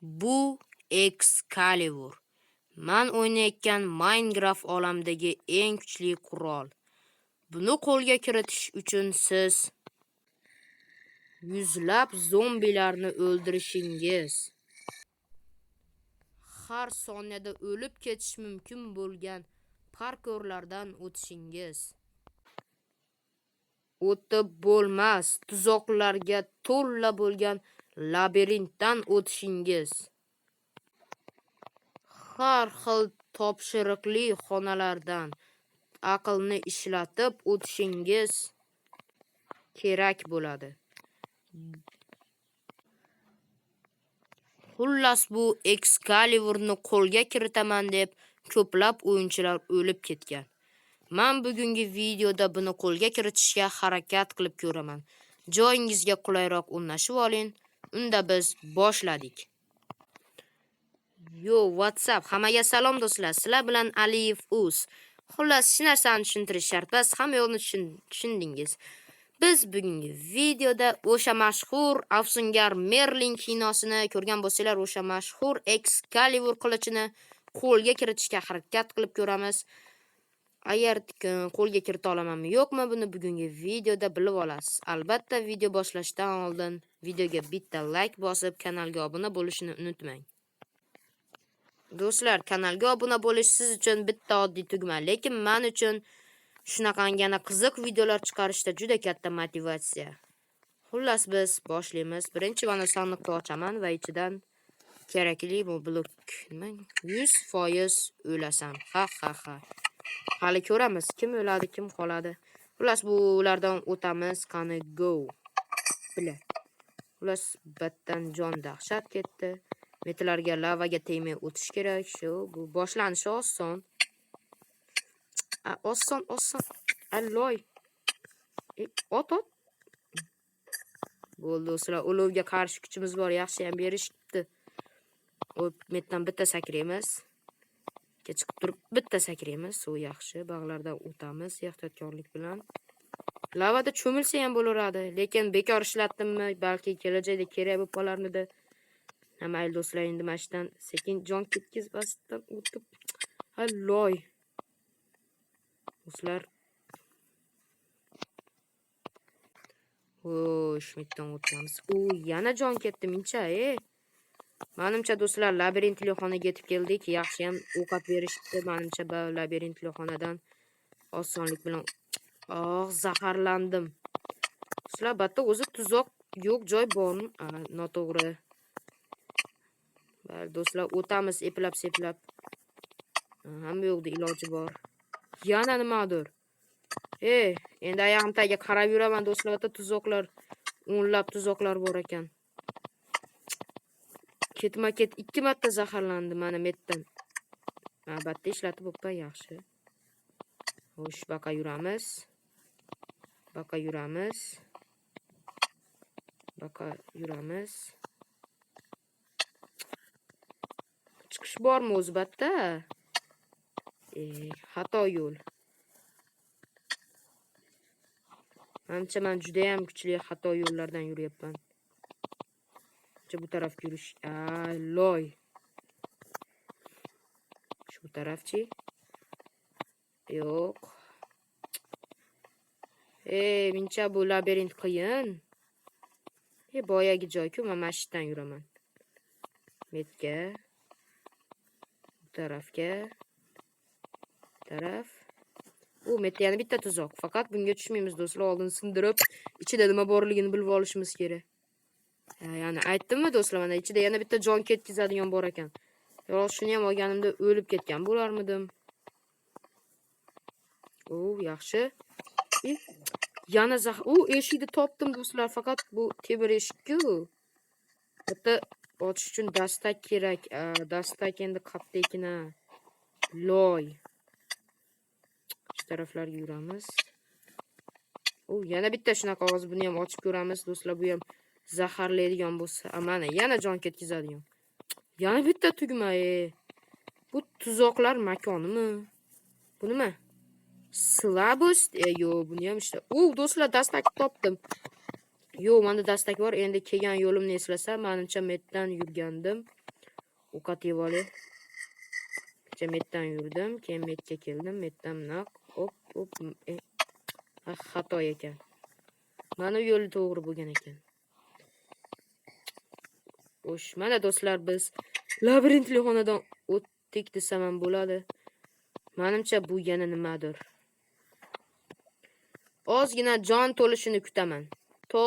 Bu Excalibur. Men o'ynayotgan Minecraft olamidagi eng kuchli qurol. Buni qo'lga kiritish uchun siz yuzlab zombilarni o'ldirishingiz, har soniyada o'lib ketish mumkin bo'lgan parkurlardan o'tishingiz, o'tib bo'lmas tuzoqlarga to'la bo'lgan labirintdan o'tishingiz, har xil topshiriqli xonalardan aqlni ishlatib o'tishingiz kerak bo'ladi. Xullas, bu Excaliburni qo'lga kiritaman deb ko'plab o'yinchilar o'lib ketgan. Men bugungi videoda buni qo'lga kiritishga harakat qilib ko'raman. Joyingizga qulayroq o'rnashib oling. Unda biz boshladik. Yo, WhatsApp, hammaga salom do'stlar. Sizlar bilan Aliyev Uz. Xullas, hech narsani tushuntirish shart emas, hamma yo'lni tushundingiz. Biz bugungi videoda o'sha mashhur afsungar Merlin kinosini ko'rgan bo'lsanglar, o'sha mashhur Excalibur qilichini qo'lga kiritishga harakat qilib ko'ramiz. Agar qo'lga kirita olamanmi yo'qmi, buni bugungi videoda bilib olasiz. Albatta, video boshlashdan oldin videoga bitta like bosib, kanalga obuna bo'lishni unutmang. Do'stlar, kanalga obuna bo'lish siz uchun bitta oddiy tugma, lekin men uchun shunaqangina qiziq videolar chiqarishda juda katta motivatsiya. Xullas, biz boshlaymiz. Birinchi mana sandiqni ochaman va ichidan kerakli bu blok 100% o'lasan. Ha. Hali ko'ramiz, kim o'ladi, kim qoladi. Xullas, bulardan o'tamiz. Qani go. Bila. Xullas, battan jon dahshat ketdi. Metrlarga lavaga tegmay o'tish kerak. Shu, bu boshlanishi oson. Oson. Alloy. Ot. Bo'ldi do'stlar, olovga qarshi kuchimiz bor, yaxshi ham berishibdi. Metdan bitta sakraymiz. Chiqib turib bitta sakraymiz. U yaxshi, bag'lardan o'tamiz ehtiyotkorlik bilan. Lavada cho'milsa ham bo'laveradi, lekin bekor ishlatdimmi, balki kelajakda kerak bo'lib qolarmidi. Mayli do'stlar, endi mashdan sekin jon ketkizmasdan o'tib. Alloy. Do'stlar, shmitdan o'tamiz. Yana jon ketdi mincha, Menimcha do'stlar, labirintli xonaga yetib keldik. Yaxshi ham ovqat berishdi. Menimcha bu labirintli xonadan osonlik bilan zaharlandim. Do'stlar, batta o'zi tuzoq yo'q joy bormi? Noto'g'ri. Bari do'stlar, o'tamiz eplab-seplab. Hamma yo'qda iloji bor. Yana nimadir? Endi oyog'im tagiga qarab yuraman do'stlar, batta tuzoqlar, o'nlab tuzoqlar bor ekan. Ketma-ket 2 marta zaharlandi mana metdan. Albatta ishlatib bo'pti, yaxshi. Xo'sh, baqa yuramiz. Chiqish bormi o'zi batta? Xato yo'l. Menimcha men juda ham kuchli xato yo'llardan yuryapman. Bu tarafga yurish. Loy. Shu tarafchi? Yo'q. Mencha bu labirint qiyin. Boyagi joy-ku, men mashitdan yuraman. Metga. Bu tarafga. Taraf. Metda yana bitta tuzoq. Faqat bunga tushmaymiz do'stlar, oldin sindirib, ichida nima borligini bilib olishimiz kerak. Ya'ni aytdimmi do'stlar, mana ichida yana bitta jon ketkizadigan bor ekan. Yo'q, shuni ham olganimda o'lib ketgan bo'larmidim. Yaxshi. Yana eshikni topdim do'stlar, faqat bu temir eshik-ku. Bitta ochish uchun dastak kerak. Dastak endi qayerda ekan? Loy. Shu taraflarga yuramiz. Yana bitta shunaqa qog'oz, buni ham ochib ko'ramiz do'stlar, bu ham zaharlaydigan bo'lsa, mana yana jon ketkizadigan. Yana bitta tugma, Bu tuzoqlar makonimi? Bu nima? Slabost? Yo'q, buni ham ishla. Do'stlar, dastak topdim. Yo'q, menda dastak bor. Endi kelgan yo'limni eslasam, menimcha metdan yurgandim. ovqat yeb olay. Kecha metdan yurdim, keyin metga keldim, metdan naq hop xato ekan. Mana yo'li to'g'ri bo'lgan ekan. Xo'sh, mana do'stlar, biz labirintli xonadan o'tdik desam ham bo'ladi. Menimcha bu yana nimadir. Ozgina jon to'lishini kutaman. To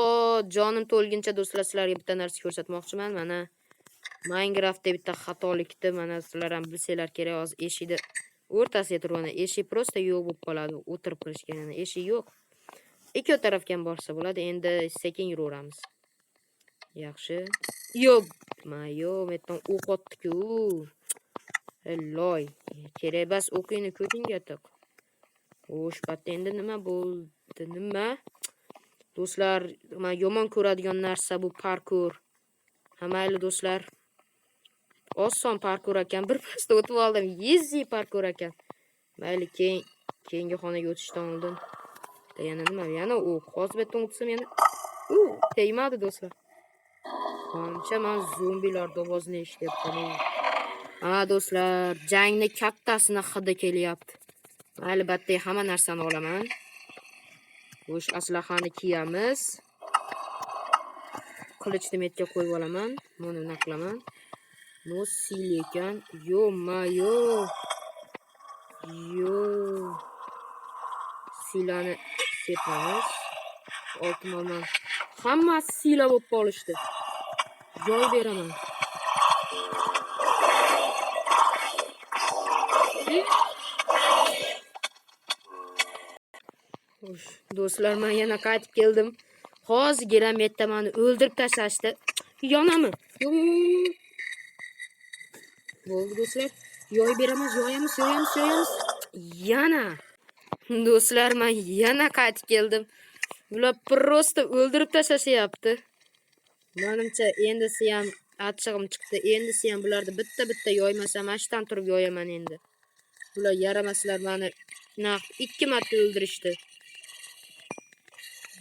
jonim to'lguncha do'stlar, sizlarga bitta narsa ko'rsatmoqchiman. Mana Minecraftda bitta xatolikni mana sizlar ham bilsanglar kerak. Hozir eshikni o'rtasiga turgan eshik prosta yo'q bo'lib qoladi. O'tirib qilishgan yana eshik yo'q. Ikki tarafdan borsa bo'ladi. Endi sekin yuraveramiz. Yaxshi. Yo'q, mayo, metan o'q otdi-ku. Elloy, kerak emas o'qingni ko'tingga tiq. Xo'sh, batda endi nima bo'ldi? Nima? Do'stlar, men yomon ko'radigan narsa bu parkur. Mayli do'stlar. Oson parkur ekan. Bir pasda o'tib oldim. Easy parkur ekan. Mayli, keyingi xonaga o'tishdan oldin. Yana nima? Yana o'q. Hozir beton o'tsam yana. Tegmadi do'stlar. Qancha men zombilar ovozini eshityapman. Do'stlar, jangni kattasini hidi kelyapti. Albatta hamma narsani olaman. Xo'sh, aslahani kiyamiz. Qilichni metga qo'yib olaman. Buni nima qilaman? No sil ekan. Yo. Silani sepamiz. Oltin olman. Hammasi sila bo'lib qolishdi. Joy beraman. Do'stlar, men yana qaytib keldim. Hozirgina metda meni o'ldirib tashlashdi. Yonaman. Bo'ldi do'stlar. Yoy beramiz, yoyamiz. Yana. Do'stlar, men yana qaytib keldim. Bular prosta o'ldirib tashlashyapti. Menimcha endisi ham achchig'im chiqdi. Endisi ham bularni bitta yoymasam, ashdan turib yoyaman endi. Bular yaramaslar, meni naq 2 marta o'ldirishdi.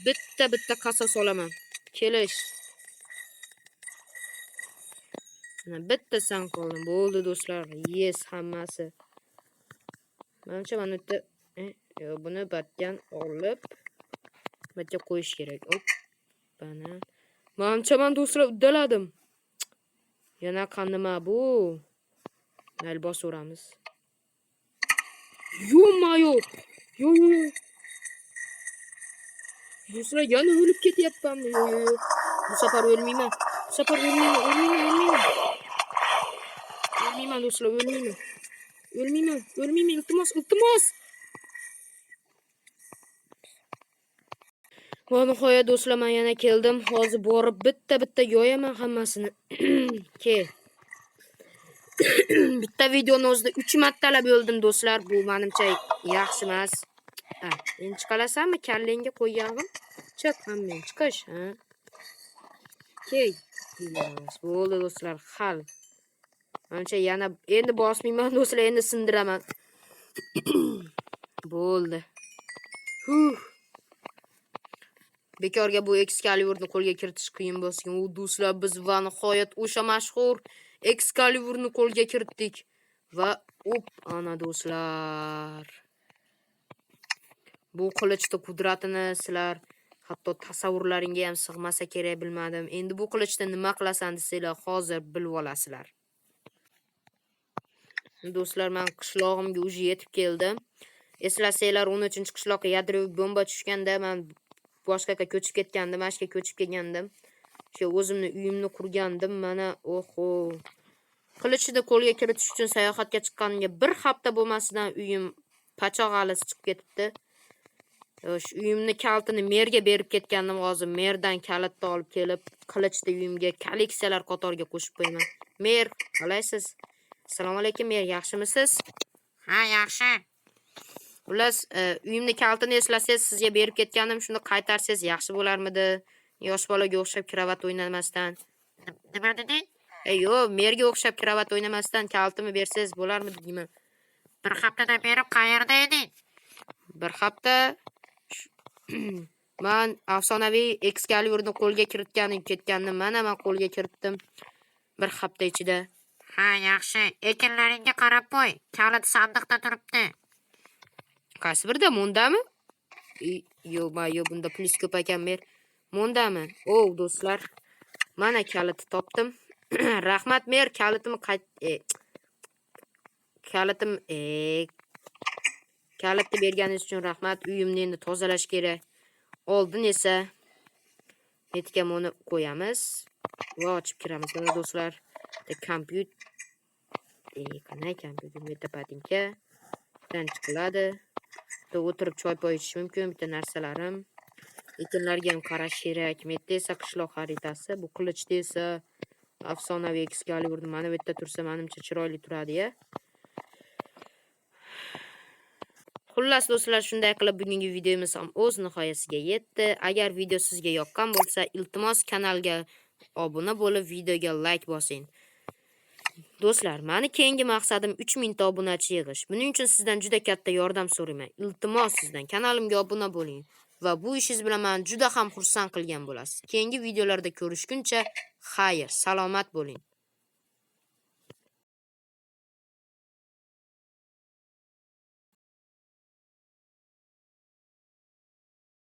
Bitta qasos olaman. Kelish. Mana bitta san qoldim. Bo'ldi do'stlar. Yes, hammasi. Menimcha mana buni batdan olib batga qo'yish kerak. Bana. Menimcha men do'stlar uddaladim. Yana qanima bu? Mayli bosaveramiz. Yo. Do'stlar, yana o'lib ketyapman. Bu safar o'lmayman. O'lmayman do'stlar, o'lmayman. Iltimos. Va nihoyat do'stlar, men yana keldim. Hozir borib bitta yoyaman hammasini. Kel. Bitta videoni o'zida 3 martalab o'ldim do'stlar. Bu menimcha yaxshi emas. Endi chiqalasanmi? Kallangga qo'ygandim. Chiq, hammen chiqish, Key. Bo'ldi do'stlar, hal. Menimcha yana endi bosmayman do'stlar, endi sindiraman. Bo'ldi. Bekorga bu Excaliburni qo'lga kiritish qiyin bo'lsin. U do'stlar, biz va nihoyat o'sha mashhur Excaliburni qo'lga kiritdik. Va ana do'stlar. Bu qilichning qudratini sizlar hatto tasavvurlaringga ham sig'masa kerak, bilmadim. Endi bu qilichda nima qilasan desanglar, hozir bilib olasizlar. Do'stlar, men qishlog'imga уже yetib keldim. Eslasanglar, 13-qishloqqa yadroviy bomba tushganda men boshqaga ko'chib ketgandim, mashga ko'chib kelgandim. Shu o'zimni uyimni qurgandim. Mana qilichni qo'lga kiritish uchun sayohatga chiqqanimga 1 hafta bo'lmasidan uyim pachoqalisi chiqib ketibdi. Uyimni kaltini merga berib ketgandim. Hozir merdan kalitni olib kelib, qilichni uyimga kolleksiyalar qatoriga qo'shib qo'yaman. Mer, qalaysiz? Assalomu alaykum mer, yaxshimisiz? Ha, yaxshi. Ular uyimni kaltini eslasangiz, sizga berib ketgandim, shuni qaytarsangiz yaxshi bo'larmidi? Yosh bolaga o'xshab kravat o'ynamasdan. Nima deding? Yo'q, merga o'xshab kravat o'ynamasdan kaltini bersangiz bo'larmidi deyman. 1 haftadan beri qayerda eding? 1 hafta men afsonaviy Excaliburni qo'lga kiritgandim, ketgandim. Mana men qo'lga kiritdim 1 hafta ichida. Ha, yaxshi. Ekinlaringga qarab qo'y. Kalit sandiqda turibdi. Qaysi birda? Mondami? Yo, bunda plyus ko'p ekan mer. Mondami? Do'stlar. Mana kaliti topdim. Rahmat mer, kalitimni kalitni berganingiz uchun rahmat. Uyimni endi tozalash kerak. Oldin esa metkamoni qo'yamiz va ochib kiramiz. Mana do'stlar, qanday kompyuter metapatinka dan chiqiladi. Bitta o'tirib choy poy ichish mumkin, bitta narsalarim. Ekinlarga ham qarash kerak. Metta esa qishloq xaritasi, bu qilichda esa afsonaviy Excalibur mana bu yerda tursa, menimcha chiroyli turadi-ya. Xullas do'stlar, shunday qilib bugungi videomiz ham o'z nihoyasiga yetdi. Agar video sizga yoqqan bo'lsa, iltimos kanalga obuna bo'lib, videoga like bosing. Do'stlar, meni keyingi maqsadim 3000 ta obunachi yig'ish. Buning uchun sizdan juda katta yordam so'rayman. Iltimos sizdan kanalimga obuna bo'ling va bu ishingiz bilan meni juda ham xursand qilgan bo'lasiz. Keyingi videolarda ko'rishguncha, xayr, salomat bo'ling.